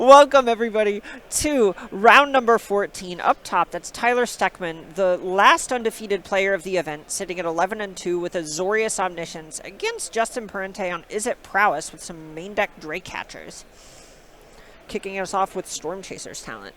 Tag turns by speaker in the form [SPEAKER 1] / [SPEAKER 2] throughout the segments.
[SPEAKER 1] Welcome, everybody, to round number 14. Up top, that's Tyler Stechman, the last undefeated player of the event, sitting at 11-2 with Azorius Omniscience against Justin Parente on Is It Prowess with some main deck Drake Catchers. Kicking us off with Storm Chaser's talent.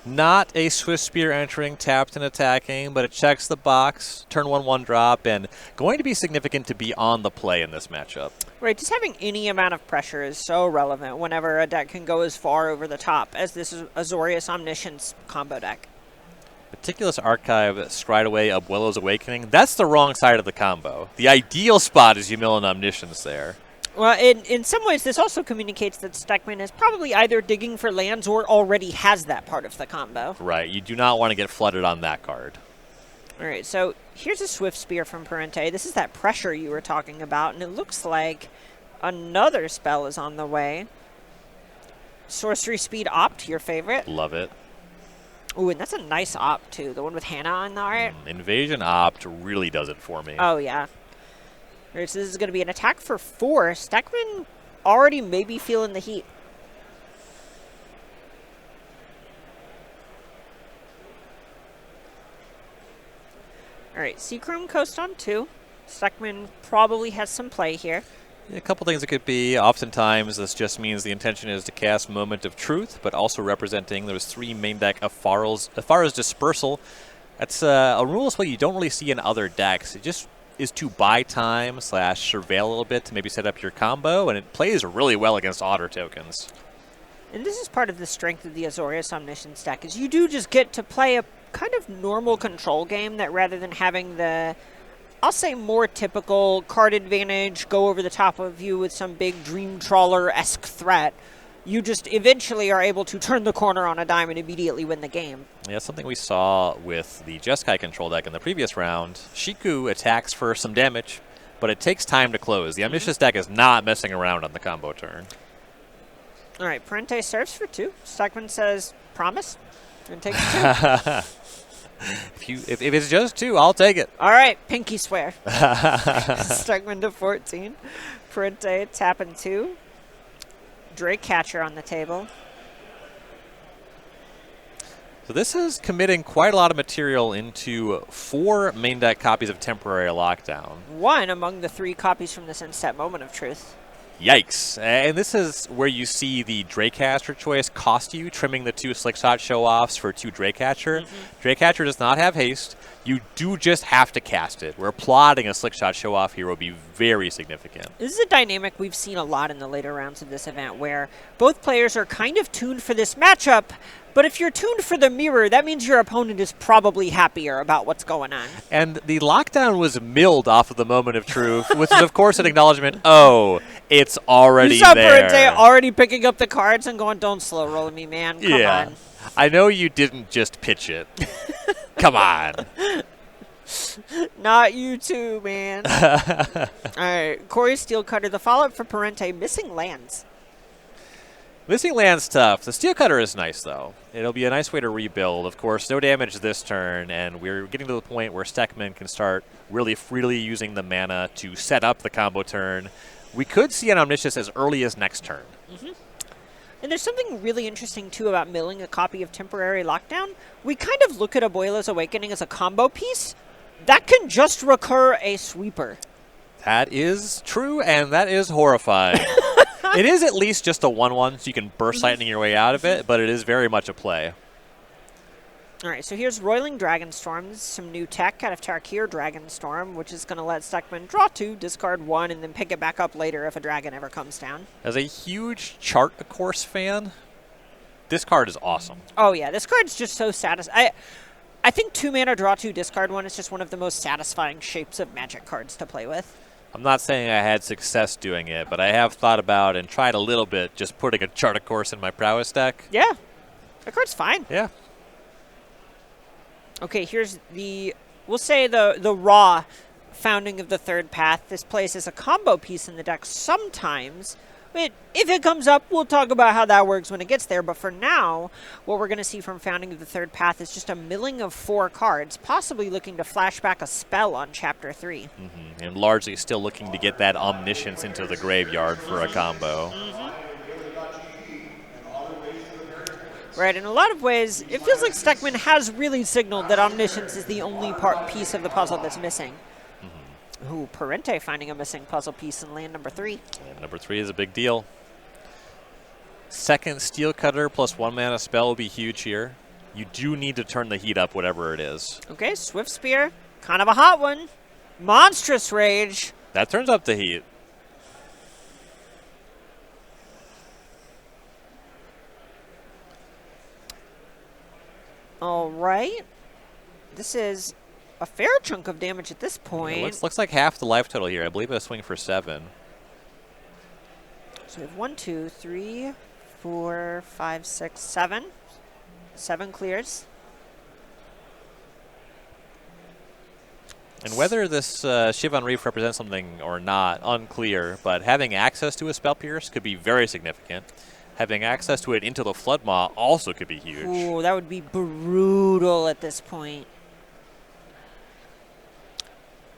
[SPEAKER 2] Not a Swift Spear entering, tapped and attacking, but it checks the box, turn 1/1 drop, and going to be significant to be on the play in this matchup.
[SPEAKER 1] Right, just having any amount of pressure is so relevant whenever a deck can go as far over the top as this is Azorius Omniscience combo deck.
[SPEAKER 2] Meticulous Archive, Stride Away, Abuelo's Awakening. That's the wrong side of the combo. The ideal spot is you mill an Omniscience there.
[SPEAKER 1] Well, in some ways, this also communicates that Stechman is probably either digging for lands or already has that part of the combo.
[SPEAKER 2] Right, you do not want to get flooded on that card.
[SPEAKER 1] All right, so here's a Swift Spear from Parente. This is that pressure you were talking about, and it looks like another spell is on the way. Sorcery Speed Opt, your favorite.
[SPEAKER 2] Love it.
[SPEAKER 1] Ooh, and that's a nice Opt, too. The one with Hannah on the art.
[SPEAKER 2] Invasion Opt really does it for me.
[SPEAKER 1] Oh, yeah. All right, so this is going to be an attack for 4. Stechman already maybe feeling the heat. All right, Seachrome Coast on 2. Stechman probably has some play here.
[SPEAKER 2] A couple things it could be. Oftentimes, this just means the intention is to cast Moment of Truth, but also representing those 3 main deck Afara's Dispersal. That's a rule as well you don't really see in other decks. It just is to buy time / surveil a little bit to maybe set up your combo, and it plays really well against Otter tokens.
[SPEAKER 1] And this is part of the strength of the Azorius Omniscience deck, is you do just get to play a kind of normal control game that rather than having the, I'll say, more typical card advantage, go over the top of you with some big Dream Trawler-esque threat, you just eventually are able to turn the corner on a dime and immediately win the game.
[SPEAKER 2] Yeah, something we saw with the Jeskai control deck in the previous round. Shiku attacks for some damage, but it takes time to close. The Omniscience deck is not messing around on the combo turn.
[SPEAKER 1] All right, Parente serves for 2. Stechman says, promise, and takes 2.
[SPEAKER 2] If it's just 2, I'll take it.
[SPEAKER 1] All right, pinky swear. Stechman to 14. Parente tapping 2. Drake Catcher on the table.
[SPEAKER 2] So this is committing quite a lot of material into 4 main deck copies of Temporary Lockdown.
[SPEAKER 1] 1 among the 3 copies from this Instep Moment of Truth.
[SPEAKER 2] Yikes. And this is where you see the Draycaster choice cost you, trimming the 2 Slickshot show-offs for 2 Draycatcher. Draycatcher does not have haste. You do just have to cast it. We're plotting a Slickshot show-off here will be very significant.
[SPEAKER 1] This is a dynamic we've seen a lot in the later rounds of this event, where both players are kind of tuned for this matchup, but if you're tuned for the mirror, that means your opponent is probably happier about what's going on.
[SPEAKER 2] And the lockdown was milled off of the Moment of Truth, which is, of course, an acknowledgement, oh, it's already there.
[SPEAKER 1] Parente already picking up the cards and going, don't slow roll me, man. Come on.
[SPEAKER 2] I know you didn't just pitch it. Come on.
[SPEAKER 1] Not you too, man. All right, Corey Steelcutter, the follow-up for Parente, missing lands.
[SPEAKER 2] Missing land's tough. The Steel Cutter is nice, though. It'll be a nice way to rebuild. Of course, no damage this turn, and we're getting to the point where Stechman can start really freely using the mana to set up the combo turn. We could see an Omniscience as early as next turn.
[SPEAKER 1] And there's something really interesting, too, about milling a copy of Temporary Lockdown. We kind of look at Abuelo's Awakening as a combo piece. That can just recur a sweeper.
[SPEAKER 2] That is true, and that is horrifying. It is at least just a 1/1, so you can burst lightning your way out of it, but it is very much a play.
[SPEAKER 1] All right, so here's Roiling Dragonstorm. This is some new tech out of Tarkir Dragonstorm, which is going to let Stechman draw 2, discard 1, and then pick it back up later if a dragon ever comes down.
[SPEAKER 2] As a huge Chart A Course fan, this card is awesome.
[SPEAKER 1] Oh, yeah, this card's just so satisfying. I think 2 mana, draw 2, discard 1 is just one of the most satisfying shapes of Magic cards to play with.
[SPEAKER 2] I'm not saying I had success doing it, but I have thought about and tried a little bit just putting a Chart A Course in my Prowess deck.
[SPEAKER 1] Yeah, that card's fine.
[SPEAKER 2] Yeah.
[SPEAKER 1] Okay, here's the, we'll say the raw Founding of the Third Path. This plays as a combo piece in the deck sometimes. But if it comes up, we'll talk about how that works when it gets there. But for now, what we're going to see from Founding of the Third Path is just a milling of 4 cards, possibly looking to flash back a spell on Chapter 3.
[SPEAKER 2] And largely still looking to get that Omniscience into the graveyard for a combo.
[SPEAKER 1] Right, in a lot of ways, it feels like Stechman has really signaled that Omniscience is the only piece of the puzzle that's missing. Ooh, Parente finding a missing puzzle piece in land number 3.
[SPEAKER 2] And number 3 is a big deal. Second Steel Cutter plus 1 mana spell will be huge here. You do need to turn the heat up, whatever it is.
[SPEAKER 1] Okay, Swift Spear, kind of a hot one. Monstrous Rage.
[SPEAKER 2] That turns up the heat.
[SPEAKER 1] All right. This is a fair chunk of damage at this point.
[SPEAKER 2] It looks like half the life total here. I believe a swing for 7.
[SPEAKER 1] So we have 1, 2, 3, 4, 5, 6, 7. 7 clears.
[SPEAKER 2] And whether this Shivan Reef represents something or not, unclear, but having access to a Spell Pierce could be very significant. Having access to it into the Flood Maw also could be huge.
[SPEAKER 1] Ooh, that would be brutal at this point.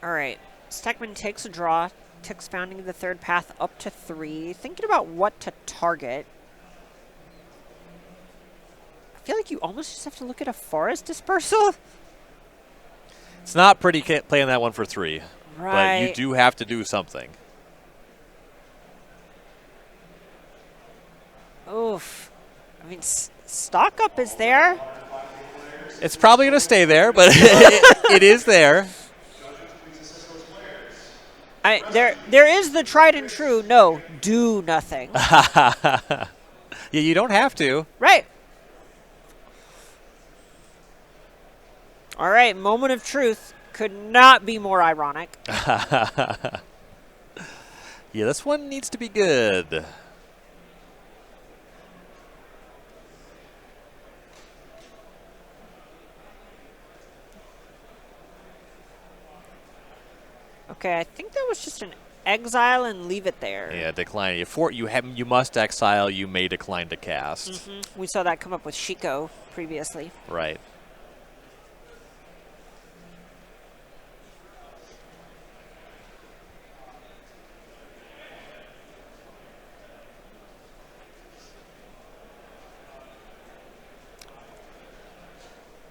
[SPEAKER 1] All right. Stechman takes a draw, ticks founding the third path up to 3. Thinking about what to target. I feel like you almost just have to look at a Forest Dispersal.
[SPEAKER 2] It's not pretty playing that one for 3.
[SPEAKER 1] Right.
[SPEAKER 2] But you do have to do something.
[SPEAKER 1] Oof. I mean, stock up is there.
[SPEAKER 2] It's probably going to stay there, but it is there.
[SPEAKER 1] There is the tried and true, no, do nothing.
[SPEAKER 2] Yeah, you don't have to.
[SPEAKER 1] Right. All right, moment of truth. Could not be more ironic.
[SPEAKER 2] Yeah, this one needs to be good.
[SPEAKER 1] Okay, I think that was just an exile and leave it there.
[SPEAKER 2] Yeah, decline. You must exile. You may decline to cast.
[SPEAKER 1] We saw that come up with Shiko previously.
[SPEAKER 2] Right.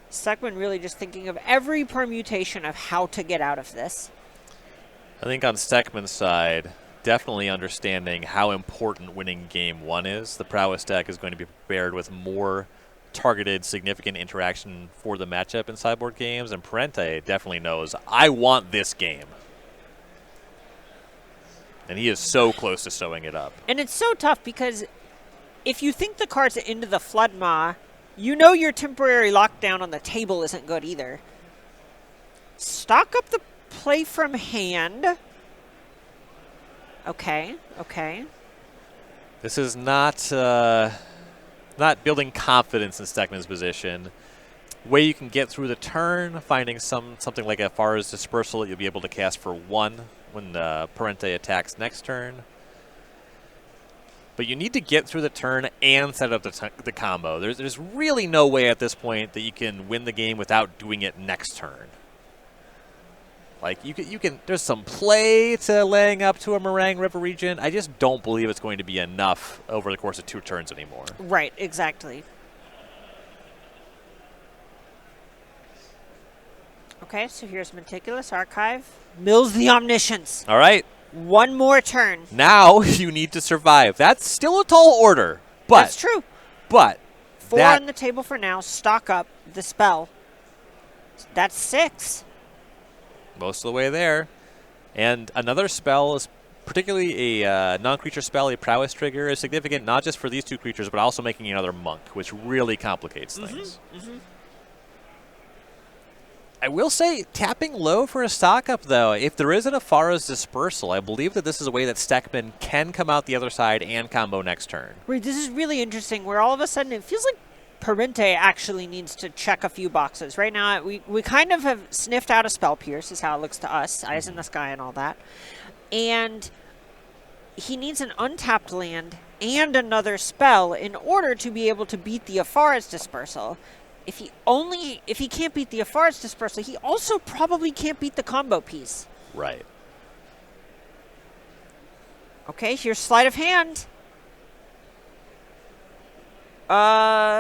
[SPEAKER 1] Stechman really just thinking of every permutation of how to get out of this.
[SPEAKER 2] I think on Stechman's side, definitely understanding how important winning game 1 is. The Prowess deck is going to be prepared with more targeted, significant interaction for the matchup in sideboard games, and Parente definitely knows, I want this game. And he is so close to sewing it up.
[SPEAKER 1] And it's so tough because if you think the card's into the Flood Maw, you know your temporary lockdown on the table isn't good either. Stock up the play from hand. Okay, okay.
[SPEAKER 2] This is not building confidence in Stechman's position. Way you can get through the turn, finding something like a Far's Dispersal that you'll be able to cast for 1 when Parente attacks next turn. But you need to get through the turn and set up the combo. There's really no way at this point that you can win the game without doing it next turn. Like you can. There's some play to laying up to a Meringue River Regent. I just don't believe it's going to be enough over the course of 2 turns anymore.
[SPEAKER 1] Right, exactly. Okay, so here's Meticulous Archive. Mills the Omniscience.
[SPEAKER 2] All right.
[SPEAKER 1] 1 more turn.
[SPEAKER 2] Now you need to survive. That's still a tall order. But
[SPEAKER 1] that's true.
[SPEAKER 2] But
[SPEAKER 1] 4 on the table for now. Stock up the spell. That's 6.
[SPEAKER 2] Most of the way there. And another spell is particularly a non-creature spell, a Prowess trigger, is significant not just for these 2 creatures, but also making another monk, which really complicates things. I will say, tapping low for a stock up, though, if there isn't a Farah's Dispersal, I believe that this is a way that Stechman can come out the other side and combo next turn.
[SPEAKER 1] Right, this is really interesting, where all of a sudden it feels like Parente actually needs to check a few boxes. Right now, we kind of have sniffed out a Spell Pierce, is how it looks to us, Eyes in the Sky and all that. And he needs an untapped land and another spell in order to be able to beat the Afara's Dispersal. If he can't beat the Afara's Dispersal, he also probably can't beat the combo piece.
[SPEAKER 2] Right.
[SPEAKER 1] Okay, here's Sleight of Hand.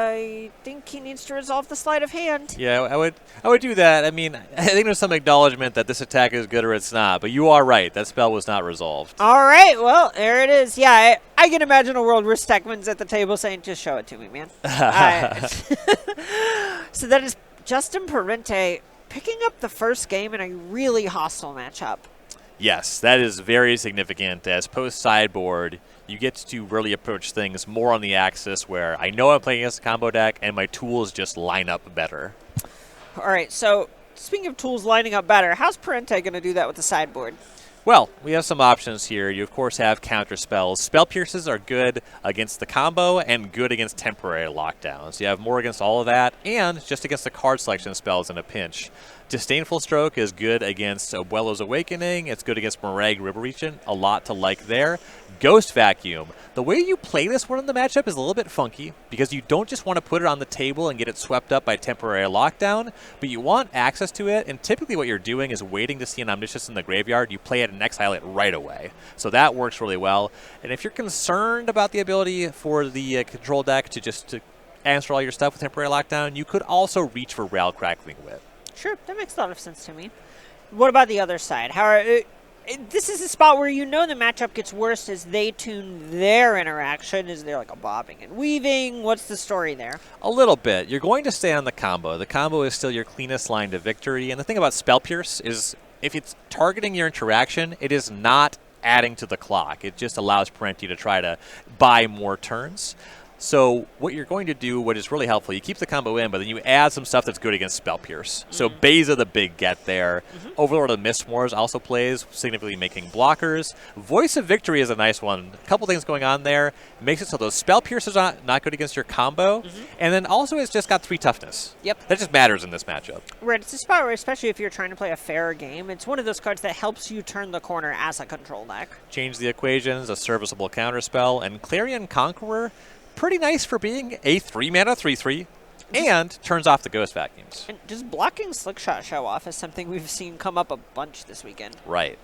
[SPEAKER 1] I think he needs to resolve the sleight of hand.
[SPEAKER 2] Yeah, I would do that. I mean, I think there's some acknowledgement that this attack is good or it's not, but you are right. That spell was not resolved.
[SPEAKER 1] All right, well, there it is. Yeah, I can imagine a world where Stechman's at the table saying, just show it to me, man. So that is Justin Parente picking up the first game in a really hostile matchup.
[SPEAKER 2] Yes, that is very significant. As post-sideboard, you get to really approach things more on the axis where I know I'm playing against a combo deck and my tools just line up better.
[SPEAKER 1] All right, so speaking of tools lining up better, how's Parente going to do that with the sideboard?
[SPEAKER 2] Well, we have some options here. You, of course, have counter spells. Spell Pierces are good against the combo and good against temporary lockdowns. You have more against all of that and just against the card selection spells in a pinch. Disdainful Stroke is good against Abuelo's Awakening. It's good against Morag River Region. A lot to like there. Ghost Vacuum. The way you play this one in the matchup is a little bit funky because you don't just want to put it on the table and get it swept up by temporary lockdown, but you want access to it, and typically what you're doing is waiting to see an Omniscience in the graveyard. You play it and exile it right away. So that works really well. And if you're concerned about the ability for the control deck to answer all your stuff with temporary lockdown, you could also reach for Rail Crackling Whip.
[SPEAKER 1] Sure, that makes a lot of sense to me. What about the other side? This is a spot where you know the matchup gets worse as they tune their interaction. Is there like a bobbing and weaving? What's the story there?
[SPEAKER 2] A little bit. You're going to stay on the combo. The combo is still your cleanest line to victory. And the thing about Spell Pierce is if it's targeting your interaction, it is not adding to the clock. It just allows Parente to try to buy more turns. So what you're going to do, what is really helpful, you keep the combo in, but then you add some stuff that's good against Spell Pierce. So Beza the big get there. Overlord of Mistmoors also plays, significantly making blockers. Voice of Victory is a nice one. A couple things going on there. It makes it so those Spell Piercers are not good against your combo. And then also it's just got 3 toughness.
[SPEAKER 1] Yep.
[SPEAKER 2] That just matters in this matchup.
[SPEAKER 1] Right, it's a spot where, especially if you're trying to play a fair game, it's one of those cards that helps you turn the corner as a control deck.
[SPEAKER 2] Change the equations, a serviceable counterspell, and Clarion Conqueror, pretty nice for being a 3-mana 3/3 and turns off the Ghost Vacuums.
[SPEAKER 1] And just blocking Slickshot Show Off is something we've seen come up a bunch this weekend.
[SPEAKER 2] Right.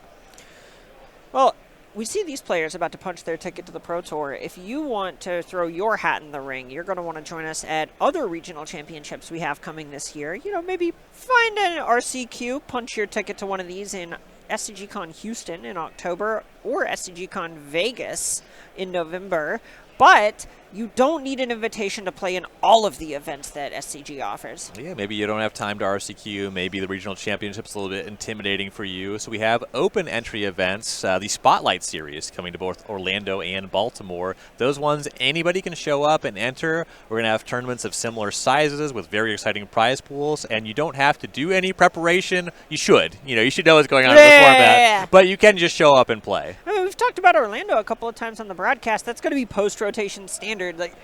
[SPEAKER 1] Well, we see these players about to punch their ticket to the Pro Tour. If you want to throw your hat in the ring, you're going to want to join us at other regional championships we have coming this year. You know, maybe find an RCQ, punch your ticket to one of these in SCG Con Houston in October or SCG Con Vegas in November. But you don't need an invitation to play in all of the events that SCG offers.
[SPEAKER 2] Yeah, maybe you don't have time to RCQ. Maybe the regional championship's a little bit intimidating for you. So we have open entry events, the Spotlight Series coming to both Orlando and Baltimore. Those ones, anybody can show up and enter. We're going to have tournaments of similar sizes with very exciting prize pools, and you don't have to do any preparation. You should. You should know what's going on in the format, but you can just show up and play.
[SPEAKER 1] I mean, we've talked about Orlando a couple of times on the broadcast. That's going to be post-rotation standard. Like,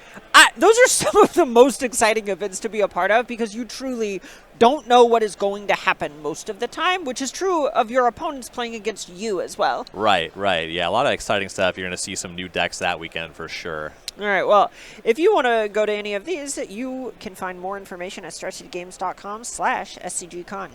[SPEAKER 1] those are some of the most exciting events to be a part of because you truly don't know what is going to happen most of the time, which is true of your opponents playing against you as well.
[SPEAKER 2] Right. Yeah, a lot of exciting stuff. You're going to see some new decks that weekend for sure.
[SPEAKER 1] All right, well, if you want to go to any of these, you can find more information at starcitygames.com/SCGCon.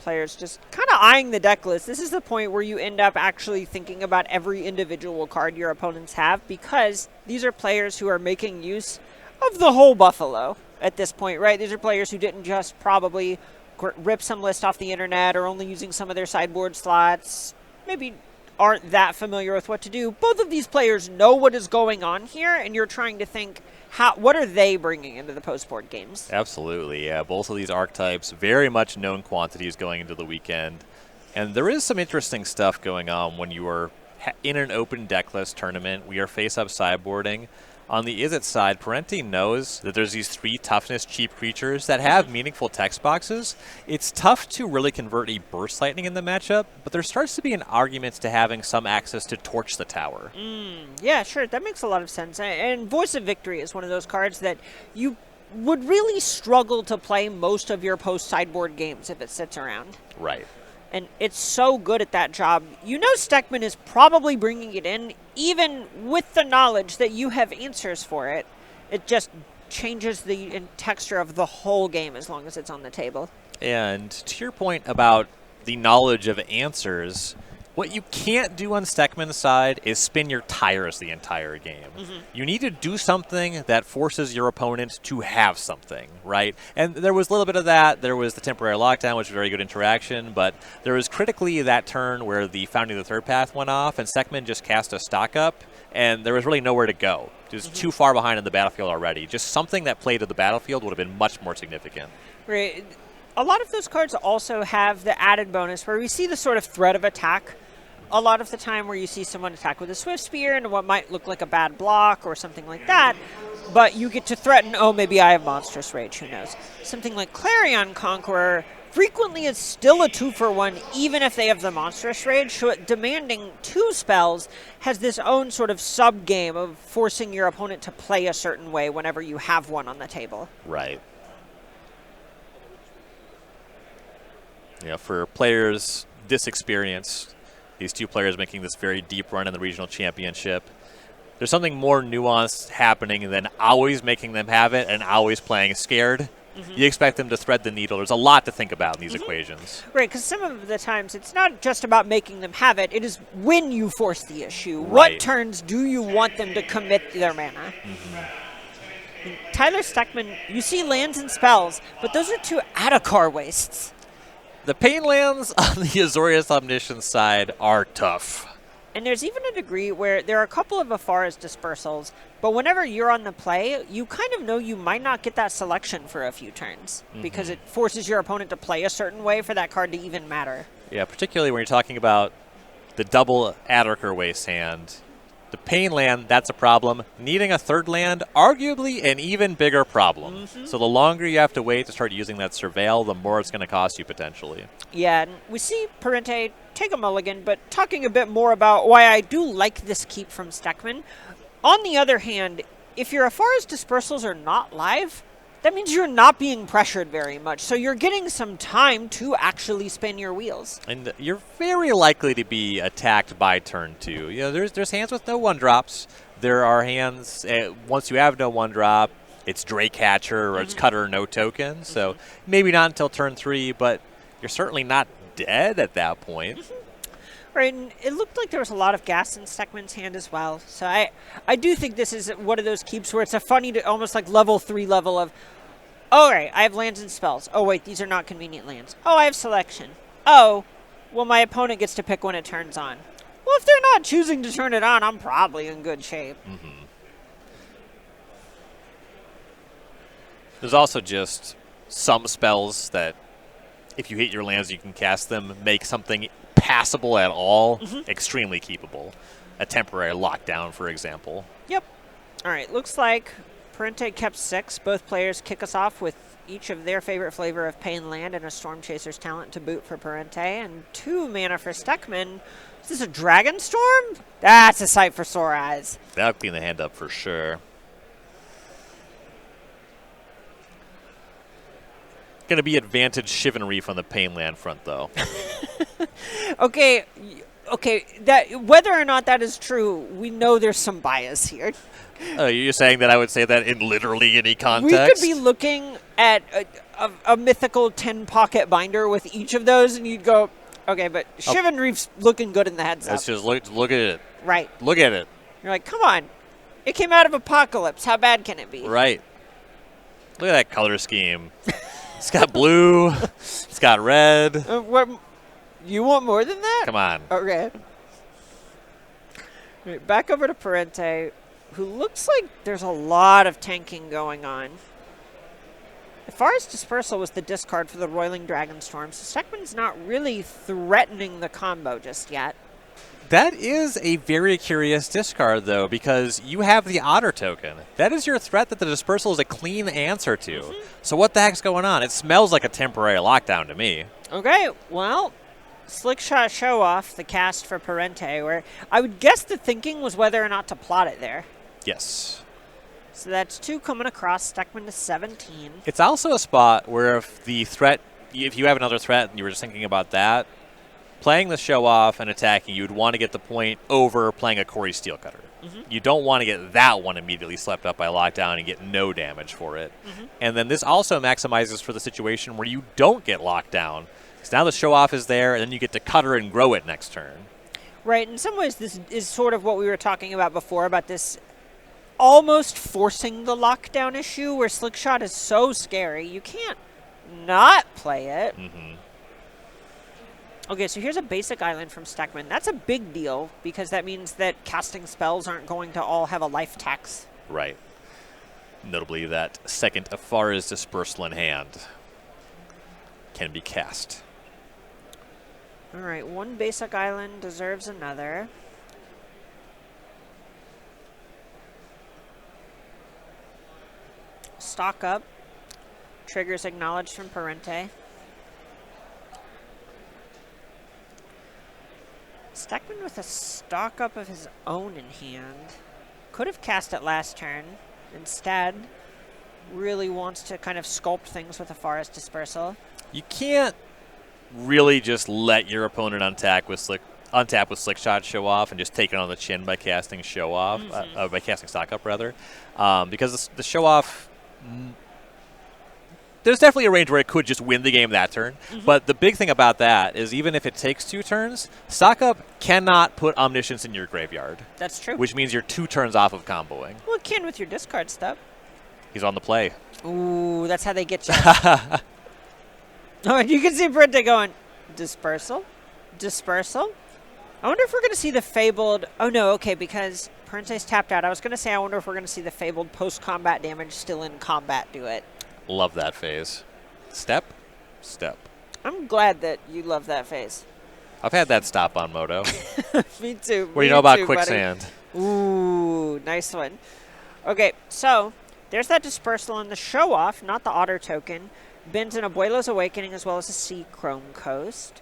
[SPEAKER 1] Players just kind of eyeing the deck list. This is the point where you end up actually thinking about every individual card your opponents have because these are players who are making use of the whole Buffalo at this point, right? These are players who didn't just probably rip some list off the internet or only using some of their sideboard slots, maybe aren't that familiar with what to do. Both of these players know what is going on here, and you're trying to think, what are they bringing into the post-board games?
[SPEAKER 2] Absolutely, yeah. Both of these archetypes, very much known quantities going into the weekend. And there is some interesting stuff going on when you are in an open decklist tournament. We are face-up sideboarding. On the Izzet side, Parente knows that there's these 3 toughness cheap creatures that have meaningful text boxes. It's tough to really convert a Burst Lightning in the matchup, but there starts to be an argument to having some access to Torch the Tower.
[SPEAKER 1] Yeah, sure. That makes a lot of sense. And Voice of Victory is one of those cards that you would really struggle to play most of your post-sideboard games if it sits around.
[SPEAKER 2] Right.
[SPEAKER 1] And it's so good at that job. You know Stechman is probably bringing it in, even with the knowledge that you have answers for it. It just changes the texture of the whole game as long as it's on the table.
[SPEAKER 2] And to your point about the knowledge of answers, What you can't do on Stechman's side is spin your tires the entire game. You need to do something that forces your opponent to have something, right? And there was a little bit of that. There was the temporary lockdown, which was very good interaction, but there was critically that turn where the Founding the Third Path went off, and Stechman just cast a stock up, and there was really nowhere to go. It was too far behind in the battlefield already. Just something that played to the battlefield would have been much more significant.
[SPEAKER 1] Right. A lot of those cards also have the added bonus where we see the sort of threat of attack a lot of the time, where you see someone attack with a Swift Spear and what might look like a bad block or something like that, but you get to threaten, oh, maybe I have Monstrous Rage, who knows. Something like Clarion Conqueror frequently is still a 2-for-1, even if they have the Monstrous Rage, so demanding 2 spells has this own sort of sub-game of forcing your opponent to play a certain way whenever you have one on the table.
[SPEAKER 2] Right. For players this experienced, these 2 players making this very deep run in the regional championship, there's something more nuanced happening than always making them have it and always playing scared. You expect them to thread the needle. There's a lot to think about in these equations.
[SPEAKER 1] Right, because some of the times it's not just about making them have it. It is when you force the issue.
[SPEAKER 2] Right.
[SPEAKER 1] What turns do you want them to commit their mana? Tyler Stechman, you see lands and spells, but those are 2 Adakar wastes.
[SPEAKER 2] The pain lands on the Azorius Omniscience side are tough.
[SPEAKER 1] And there's even a degree where there are a couple of Afara's dispersals, but whenever you're on the play, you kind of know you might not get that selection for a few turns because it forces your opponent to play a certain way for that card to even matter.
[SPEAKER 2] Yeah, particularly when you're talking about the double Adderker Waste hand. The pain land, that's a problem. Needing a third land, arguably an even bigger problem. So the longer you have to wait to start using that Surveil, the more it's going to cost you potentially.
[SPEAKER 1] Yeah, and we see Parente take a mulligan, but talking a bit more about why I do like this keep from Stechman. On the other hand, if your Afara's dispersals are not live, that means you're not being pressured very much. So you're getting some time to actually spin your wheels.
[SPEAKER 2] And you're very likely to be attacked by turn 2. There's hands with no 1-drops. There are hands, once you have no 1-drop, it's Draycatcher or it's Cutter, no token. So maybe not until turn 3, but you're certainly not dead at that point.
[SPEAKER 1] Right, and it looked like there was a lot of gas in Stechman's hand as well. So I do think this is one of those keeps where it's a funny, almost like level 3 level of, all right, I have lands and spells. Oh, wait, these are not convenient lands. Oh, I have selection. Oh, well, my opponent gets to pick when it turns on. Well, if they're not choosing to turn it on, I'm probably in good shape.
[SPEAKER 2] There's also just some spells that, if you hit your lands, you can cast them, make something passable at all, extremely keepable. A temporary lockdown, for example.
[SPEAKER 1] Yep. All right, looks like Parente kept 6. Both players kick us off with each of their favorite flavor of Pain Land and a Storm Chaser's talent to boot for Parente, and 2 mana for Stechman. Is this a Dragon Storm? That's a sight for sore eyes.
[SPEAKER 2] That'll clean the hand up for sure. Going to be advantage Shivan Reef on the Pain Land front, though.
[SPEAKER 1] Okay, that whether or not that is true, we know there's some bias here.
[SPEAKER 2] You're saying that I would say that in literally any context?
[SPEAKER 1] We could be looking at a mythical 10-pocket binder with each of those, and you'd go, okay, but Shivan Reef's looking good in the heads up.
[SPEAKER 2] Let's just look at it.
[SPEAKER 1] Right.
[SPEAKER 2] Look at it.
[SPEAKER 1] You're like, come on. It came out of Apocalypse. How bad can it be?
[SPEAKER 2] Right. Look at that color scheme. It's got blue. It's got red.
[SPEAKER 1] What? You want more than that?
[SPEAKER 2] Come on.
[SPEAKER 1] Okay. Right, back over to Parente, who looks like there's a lot of tanking going on. Afara's Dispersal was the discard for the Roiling Dragonstorm, so Stechman's not really threatening the combo just yet.
[SPEAKER 2] That is a very curious discard, though, because you have the Otter token. That is your threat that the Dispersal is a clean answer to. So what the heck's going on? It smells like a temporary lockdown to me.
[SPEAKER 1] Okay, well, Slickshot Show Off, the cast for Parente, where I would guess the thinking was whether or not to plot it there.
[SPEAKER 2] Yes.
[SPEAKER 1] So that's 2 coming across, Stechman to 17.
[SPEAKER 2] It's also a spot where if you have another threat and you were just thinking about that, playing the Show Off and attacking, you would want to get the point over playing a Corey Steelcutter. You don't want to get that one immediately slept up by lockdown and get no damage for it. And then this also maximizes for the situation where you don't get locked down. Because now the Show Off is there, and then you get to Cutter and grow it next turn.
[SPEAKER 1] Right. In some ways, this is sort of what we were talking about before, about this almost forcing the lockdown issue, where Slickshot is so scary, you can't not play it. Okay, so here's a basic island from Stechman. That's a big deal, because that means that casting spells aren't going to all have a life tax.
[SPEAKER 2] Right. Notably, that second Afara's Dispersal in hand can be cast.
[SPEAKER 1] All right, one basic island deserves another. Stock up. Triggers acknowledged from Parente. Stechman with a stock up of his own in hand. Could have cast it last turn. Instead, really wants to kind of sculpt things with a Forest Dispersal.
[SPEAKER 2] You can't really just let your opponent untap with Slickshot Show Off and just take it on the chin by casting Show Off, by casting Stock Up rather, because the Show Off. There's definitely a range where it could just win the game that turn, but the big thing about that is even if it takes 2 turns, Stock Up cannot put Omniscience in your graveyard.
[SPEAKER 1] That's true.
[SPEAKER 2] Which means you're 2 turns off of comboing.
[SPEAKER 1] Well, it can with your discard stuff.
[SPEAKER 2] He's on the play.
[SPEAKER 1] Ooh, that's how they get you. Oh, and you can see Parente going, Dispersal? Dispersal? I wonder if we're going to see the Fabled... Oh, no, okay, because Parente's tapped out. I was going to say I wonder if we're going to see the Fabled post-combat damage still in combat do it.
[SPEAKER 2] Love that phase. Step.
[SPEAKER 1] I'm glad that you love that phase.
[SPEAKER 2] I've had that stop on Moto.
[SPEAKER 1] Me too.
[SPEAKER 2] What do you know about Quicksand?
[SPEAKER 1] Ooh, nice one. Okay, so there's that Dispersal and the Show Off, not the Otter token. Bins an Abuelo's Awakening as well as a Sea Chrome Coast.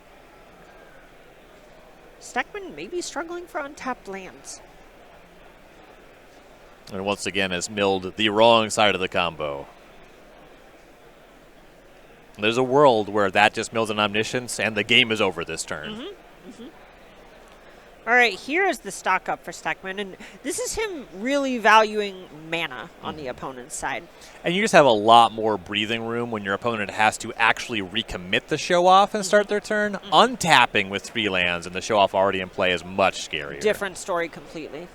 [SPEAKER 1] Stechman may be struggling for untapped lands.
[SPEAKER 2] And once again has milled the wrong side of the combo. There's a world where that just mills an Omniscience and the game is over this turn.
[SPEAKER 1] All right, here is the stock up for Stechman, and this is him really valuing mana on the opponent's side.
[SPEAKER 2] And you just have a lot more breathing room when your opponent has to actually recommit the Show Off and start their turn. Untapping with 3 lands and the Show Off already in play is much scarier.
[SPEAKER 1] Different story completely.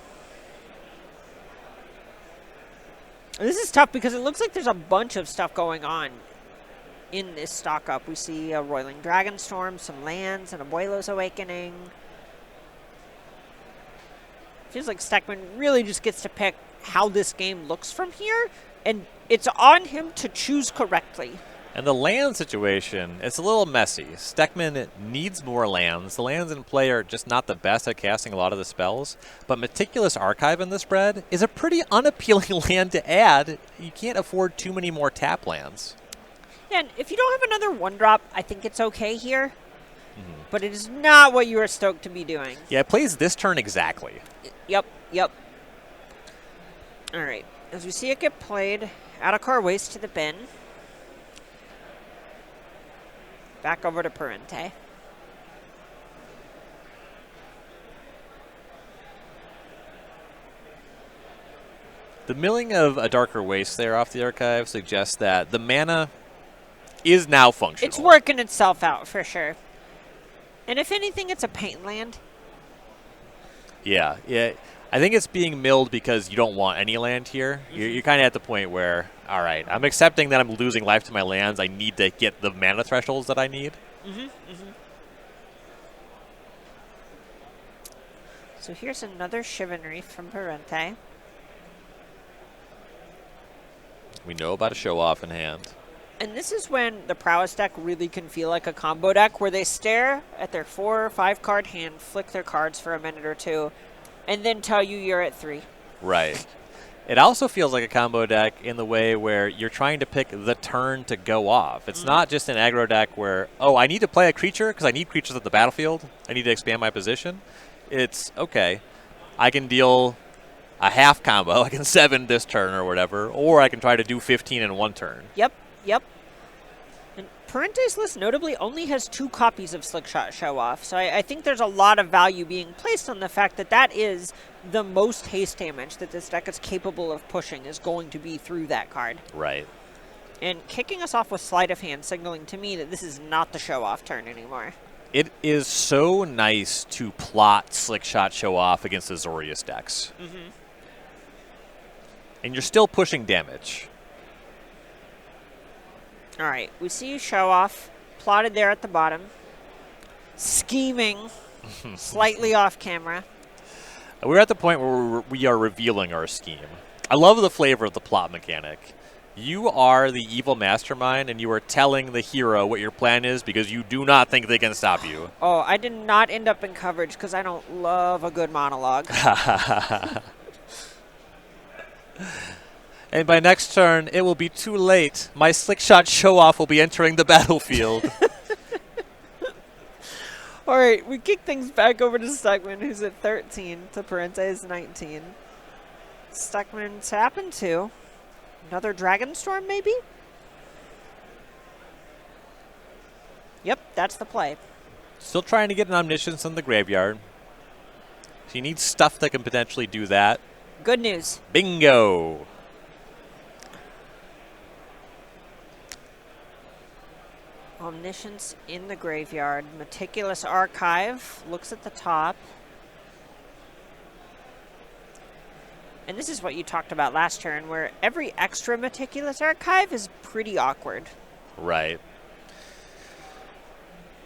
[SPEAKER 1] This is tough because it looks like there's a bunch of stuff going on in this stock up. We see a Roiling Dragonstorm, some lands, and Abuelo's Awakening. Feels like Stechman really just gets to pick how this game looks from here, and it's on him to choose correctly.
[SPEAKER 2] And the land situation, it's a little messy. Stechman needs more lands. The lands in play are just not the best at casting a lot of the spells, but Meticulous Archive in this spread is a pretty unappealing land to add. You can't afford too many more tap lands.
[SPEAKER 1] Yeah, and if you don't have another 1-drop, I think it's okay here. But it is not what you are stoked to be doing.
[SPEAKER 2] Yeah, it plays this turn exactly.
[SPEAKER 1] Yep. All right. As we see it get played, out of car waste to the bin. Back over to Parente.
[SPEAKER 2] The milling of a Darker Waste there off the archive suggests that the mana is now functional.
[SPEAKER 1] It's working itself out for sure. And if anything, it's a paint land.
[SPEAKER 2] Yeah. I think it's being milled because you don't want any land here. You're kind of at the point where, all right, I'm accepting that I'm losing life to my lands. I need to get the mana thresholds that I need.
[SPEAKER 1] So here's another Shivan Reef from Parente.
[SPEAKER 2] We know about a Show Off in hand.
[SPEAKER 1] And this is when the Prowess deck really can feel like a combo deck, where they stare at their 4 or 5 card hand, flick their cards for a minute or two, and then tell you you're at 3.
[SPEAKER 2] Right. It also feels like a combo deck in the way where you're trying to pick the turn to go off. It's not just an aggro deck where, oh, I need to play a creature because I need creatures at the battlefield. I need to expand my position. It's, okay, I can deal a half combo. I can 7 this turn or whatever, or I can try to do 15 in 1 turn.
[SPEAKER 1] Yep. And Parente's list notably only has 2 copies of Slickshot Show Off, so I think there's a lot of value being placed on the fact that that is the most haste damage that this deck is capable of pushing, is going to be through that card.
[SPEAKER 2] Right.
[SPEAKER 1] And kicking us off with Sleight of Hand, signaling to me that this is not the Show Off turn anymore.
[SPEAKER 2] It is so nice to plot Slick Shot Show Off against the Azorius decks.
[SPEAKER 1] Mm-hmm.
[SPEAKER 2] And you're still pushing damage.
[SPEAKER 1] All right, we see you Show Off plotted there at the bottom, scheming slightly off camera.
[SPEAKER 2] We're at the point where we are revealing our scheme. I love the flavor of the plot mechanic. You are the evil mastermind, and you are telling the hero what your plan is because you do not think they can stop you.
[SPEAKER 1] Oh, I did not end up in coverage because I don't love a good monologue.
[SPEAKER 2] And by next turn, it will be too late. My Slick Shot Show-Off will be entering the battlefield.
[SPEAKER 1] All right, we kick things back over to Stechman, who's at 13, to Parente's 19. Stechman tapping 2. Another Dragon Storm, maybe? Yep, that's the play.
[SPEAKER 2] Still trying to get an Omniscience in the graveyard. So you need stuff that can potentially do that.
[SPEAKER 1] Good news.
[SPEAKER 2] Bingo!
[SPEAKER 1] Omniscience in the graveyard. Meticulous Archive looks at the top. And this is what you talked about last turn, where every extra Meticulous Archive is pretty awkward.
[SPEAKER 2] Right.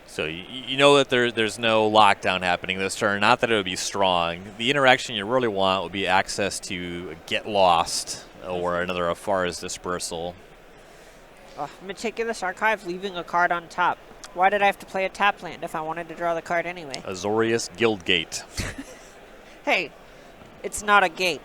[SPEAKER 2] So you know that there's no lockdown happening this turn. Not that it would be strong. The interaction you really want would be access to Get Lost or another Afara's Dispersal.
[SPEAKER 1] Meticulous Archive leaving a card on top. Why did I have to play a tap land if I wanted to draw the card anyway?
[SPEAKER 2] Azorius Guildgate.
[SPEAKER 1] Hey, it's not a gate.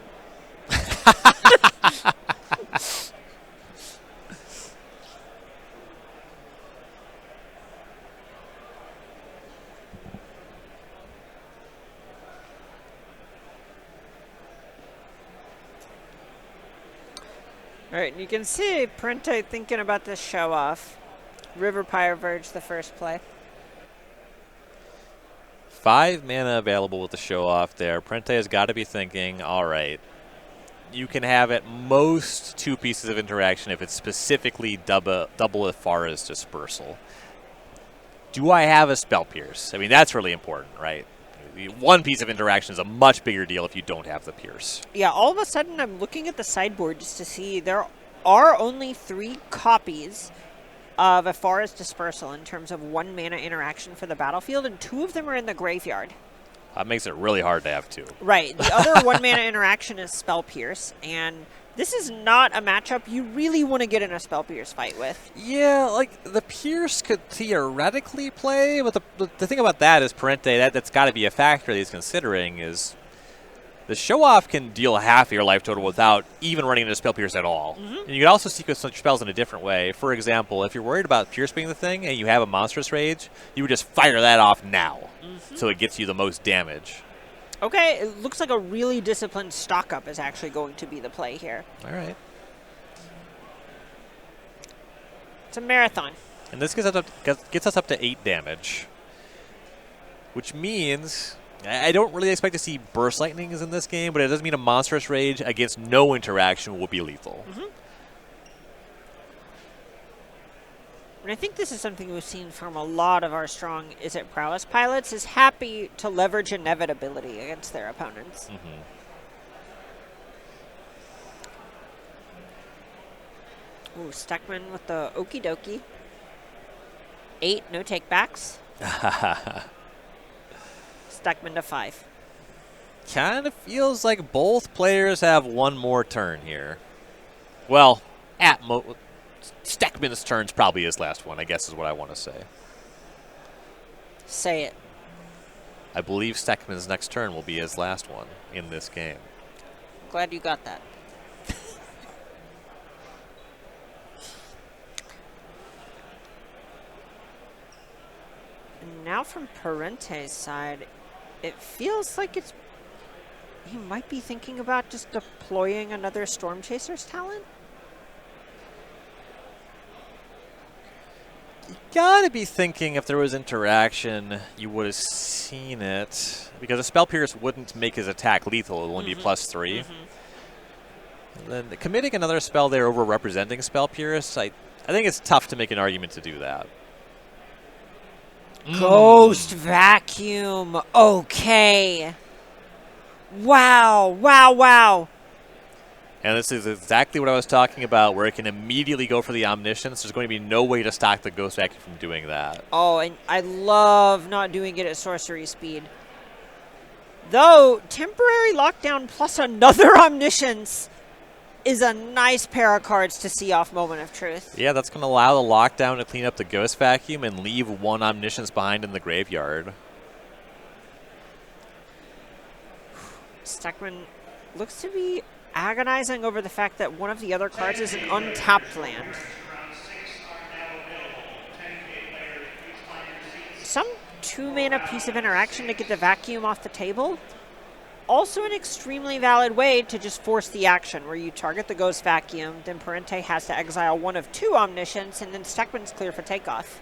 [SPEAKER 1] All right, and you can see Parente thinking about this Show Off. River Pyre Verge, the first play.
[SPEAKER 2] 5 mana available with the Show Off there. Parente has got to be thinking, all right, you can have at most 2 pieces of interaction if it's specifically double Afara's Dispersal. Do I have a Spell Pierce? I mean, that's really important, right? 1 piece of interaction is a much bigger deal if you don't have the Pierce.
[SPEAKER 1] Yeah, all of a sudden I'm looking at the sideboard just to see there are only 3 copies of Afara's Dispersal in terms of 1 mana interaction for the battlefield, and 2 of them are in the graveyard.
[SPEAKER 2] That makes it really hard to have 2.
[SPEAKER 1] Right. The other 1 mana interaction is Spell Pierce, and this is not a matchup you really want to get in a Spell Pierce fight with.
[SPEAKER 2] Yeah, like, the Pierce could theoretically play, but the thing about that is Parente, that's got to be a factor that he's considering, is the Show-Off can deal half of your life total without even running into Spell Pierce at all. And you can also sequence such spells in a different way. For example, if you're worried about Pierce being the thing and you have a Monstrous Rage, you would just fire that off now, so it gets you the most damage.
[SPEAKER 1] Okay, it looks like a really disciplined stock-up is actually going to be the play here.
[SPEAKER 2] All right.
[SPEAKER 1] It's a marathon.
[SPEAKER 2] And this gets us up to 8 damage, which means I don't really expect to see Burst Lightnings in this game, but it doesn't mean a Monstrous Rage against no interaction will be lethal.
[SPEAKER 1] And I think this is something we've seen from a lot of our strong Is It Prowess pilots, is happy to leverage inevitability against their opponents. Ooh, Stechman with the okie dokie. 8, no takebacks. Stechman to 5.
[SPEAKER 2] Kind of feels like both players have 1 more turn here. Well, Stechman's turn's probably his last one, I guess is what I want to say.
[SPEAKER 1] Say it.
[SPEAKER 2] I believe Stechman's next turn will be his last one in this game.
[SPEAKER 1] Glad you got that. And now from Parente's side, it feels like he might be thinking about just deploying another Storm Chaser's talent.
[SPEAKER 2] You gotta be thinking if there was interaction, you would have seen it. Because a Spell Pierce wouldn't make his attack lethal, it would only be +3. And then committing another spell there over representing Spell Pierce, I think it's tough to make an argument to do that.
[SPEAKER 1] Ghost Vacuum. Okay. Wow, wow, wow.
[SPEAKER 2] And this is exactly what I was talking about, where it can immediately go for the Omniscience. There's going to be no way to stop the Ghost Vacuum from doing that.
[SPEAKER 1] Oh, and I love not doing it at sorcery speed. Though, temporary lockdown plus another Omniscience is a nice pair of cards to see off Moment of Truth.
[SPEAKER 2] Yeah, that's going to allow the lockdown to clean up the Ghost Vacuum and leave one Omniscience behind in the graveyard.
[SPEAKER 1] Stechman looks to be agonizing over the fact that one of the other cards is an untapped land. Some 2-mana piece of interaction to get the vacuum off the table. Also an extremely valid way to just force the action, where you target the Ghost Vacuum, then Parente has to exile one of 2 Omniscience, and then Stechman's clear for takeoff.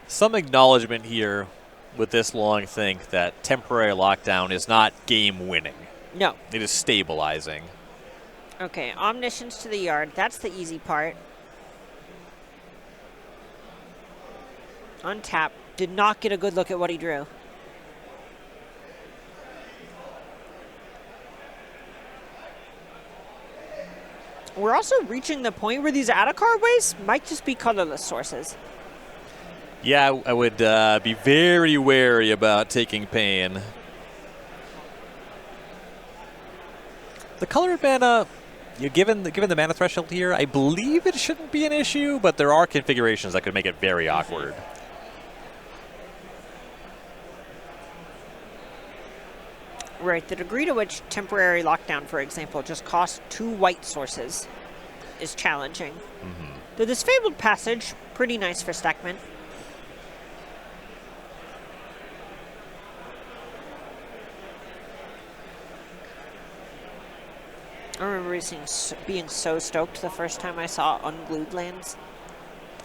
[SPEAKER 2] Some acknowledgement here with this long think that temporary lockdown is not game winning.
[SPEAKER 1] No.
[SPEAKER 2] It is stabilizing.
[SPEAKER 1] Okay, Omniscience to the yard. That's the easy part. Untap. Did not get a good look at what he drew. We're also reaching the point where these out-of-card ways might just be colorless sources.
[SPEAKER 2] Yeah, I would be very wary about taking pain. The colored mana, given the mana threshold here, I believe it shouldn't be an issue, but there are configurations that could make it very awkward.
[SPEAKER 1] Right, the degree to which temporary lockdown, for example, just costs 2 white sources is challenging. Though this Fabled Passage, pretty nice for Stechman. I remember being so stoked the first time I saw Unglued lands.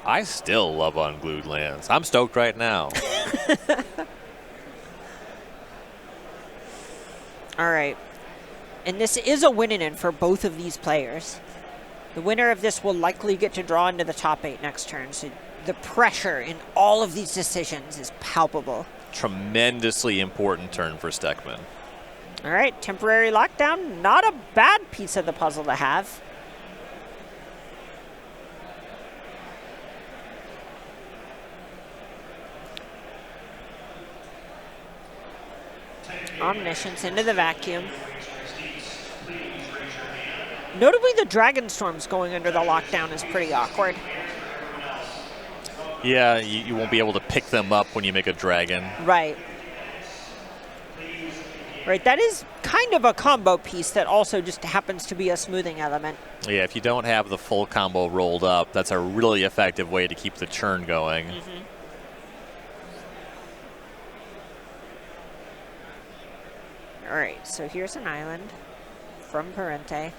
[SPEAKER 2] I still love Unglued lands. I'm stoked right now.
[SPEAKER 1] All right. And this is a win-in for both of these players. The winner of this will likely get to draw into the top 8 next turn, so the pressure in all of these decisions is palpable.
[SPEAKER 2] Tremendously important turn for Stechman.
[SPEAKER 1] All right, temporary lockdown, not a bad piece of the puzzle to have. Omniscience into the vacuum. Notably, the Dragon Storms going under the lockdown is pretty awkward.
[SPEAKER 2] Yeah, you won't be able to pick them up when you make a dragon.
[SPEAKER 1] Right. Right, that is kind of a combo piece that also just happens to be a smoothing element.
[SPEAKER 2] Yeah, if you don't have the full combo rolled up, that's a really effective way to keep the churn going.
[SPEAKER 1] All right, so here's an island from Parente.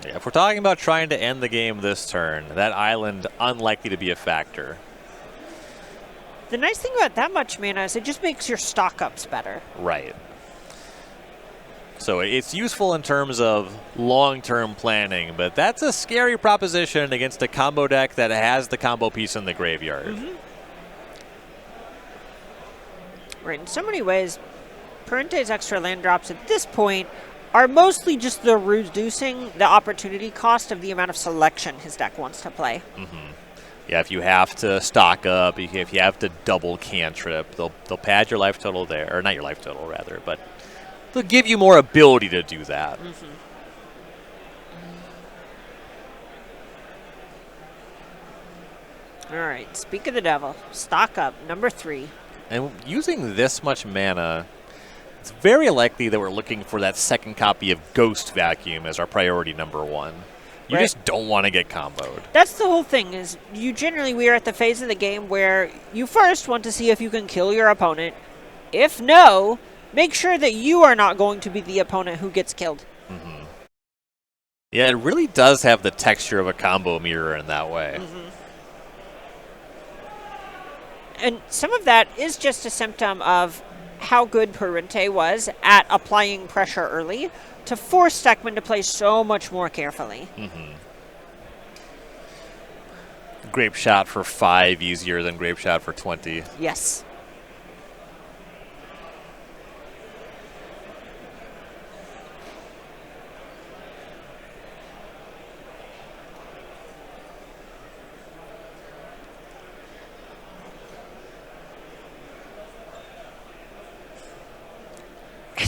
[SPEAKER 2] Yeah, if we're talking about trying to end the game this turn, that island unlikely to be a factor.
[SPEAKER 1] The nice thing about that much mana is it just makes your stock-ups better.
[SPEAKER 2] Right. So it's useful in terms of long-term planning, but that's a scary proposition against a combo deck that has the combo piece in the graveyard.
[SPEAKER 1] Right, in so many ways, Parente's extra land drops at this point are mostly just the reducing the opportunity cost of the amount of selection his deck wants to play.
[SPEAKER 2] Yeah, if you have to stock up, if you have to double cantrip, they'll pad your life total there, or not your life total rather, but they'll give you more ability to do that.
[SPEAKER 1] All right, speak of the devil, stock up, number 3.
[SPEAKER 2] And using this much mana, it's very likely that we're looking for that second copy of Ghost Vacuum as our priority number 1. You just don't want to get comboed.
[SPEAKER 1] That's the whole thing, is we are at the phase of the game where you first want to see if you can kill your opponent. If no, make sure that you are not going to be the opponent who gets killed.
[SPEAKER 2] Yeah, it really does have the texture of a combo mirror in that way.
[SPEAKER 1] And some of that is just a symptom of how good Parente was at applying pressure early to force Stechman to play so much more carefully.
[SPEAKER 2] Grape shot for 5 easier than grape shot for 20.
[SPEAKER 1] Yes.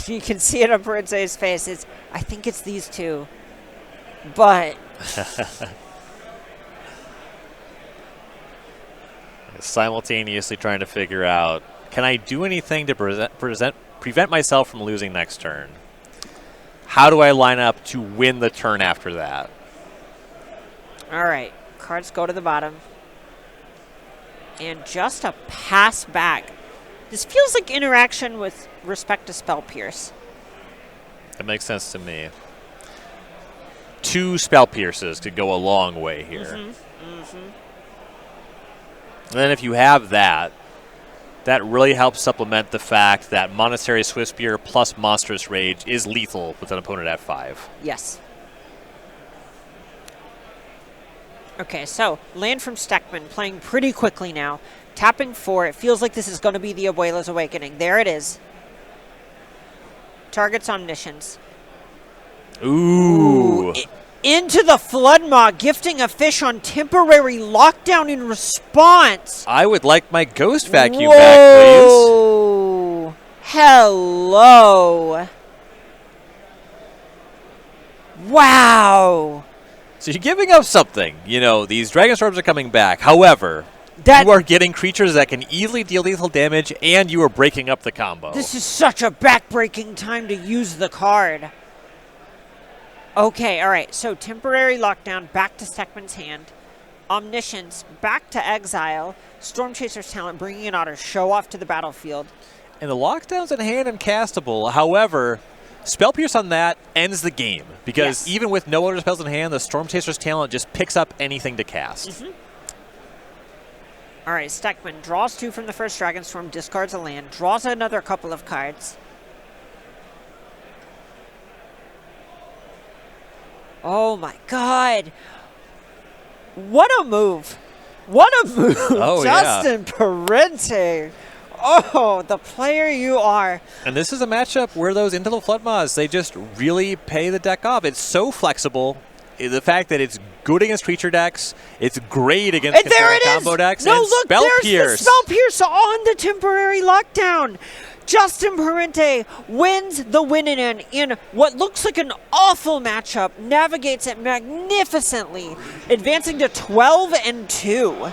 [SPEAKER 1] You can see it on Parente's face. I think it's these two. But
[SPEAKER 2] simultaneously trying to figure out, can I do anything to prevent myself from losing next turn? How do I line up to win the turn after that?
[SPEAKER 1] All right, cards go to the bottom. And just a pass back. This feels like interaction with respect to Spell Pierce.
[SPEAKER 2] That makes sense to me. 2 Spell Pierces could go a long way here. And then if you have that, that really helps supplement the fact that Monastery Swiftspear plus Monstrous Rage is lethal with an opponent at 5.
[SPEAKER 1] Yes. Okay, so land from Stechman playing pretty quickly now. Tapping 4. It feels like this is going to be the Abuela's Awakening. There it is. Target's Omniscience.
[SPEAKER 2] Ooh.
[SPEAKER 1] Into the Floodmaw, gifting a fish on temporary lockdown in response.
[SPEAKER 2] I would like my Ghost Vacuum back, please.
[SPEAKER 1] Hello. Wow.
[SPEAKER 2] So you're giving up something. You know, these Dragon Storms are coming back. However, you are getting creatures that can easily deal lethal damage, and you are breaking up the combo.
[SPEAKER 1] This is such a back-breaking time to use the card. Okay, all right. So temporary lockdown back to Stechman's hand. Omniscience back to exile. Storm Chaser's Talent bringing an Otter Show off to the battlefield.
[SPEAKER 2] And the lockdown's in hand and castable. However, Spell Pierce on that ends the game. Because even with no other spells in hand, the Storm Chaser's Talent just picks up anything to cast.
[SPEAKER 1] All right, Stechman draws 2 from the first Dragon Storm, discards a land, draws another couple of cards. Oh my god. What a move. What a move.
[SPEAKER 2] Oh,
[SPEAKER 1] Justin Parente. Oh, the player you are.
[SPEAKER 2] And this is a matchup where those Into the Floodmaws, they just really pay the deck off. It's so flexible. The fact that it's good against creature decks, it's great against combo decks,
[SPEAKER 1] no,
[SPEAKER 2] and
[SPEAKER 1] look,
[SPEAKER 2] Spell
[SPEAKER 1] there's
[SPEAKER 2] Pierce.
[SPEAKER 1] The Spell Pierce on the temporary lockdown. Justin Parente wins the win-in in what looks like an awful matchup, navigates it magnificently, advancing to 12-2.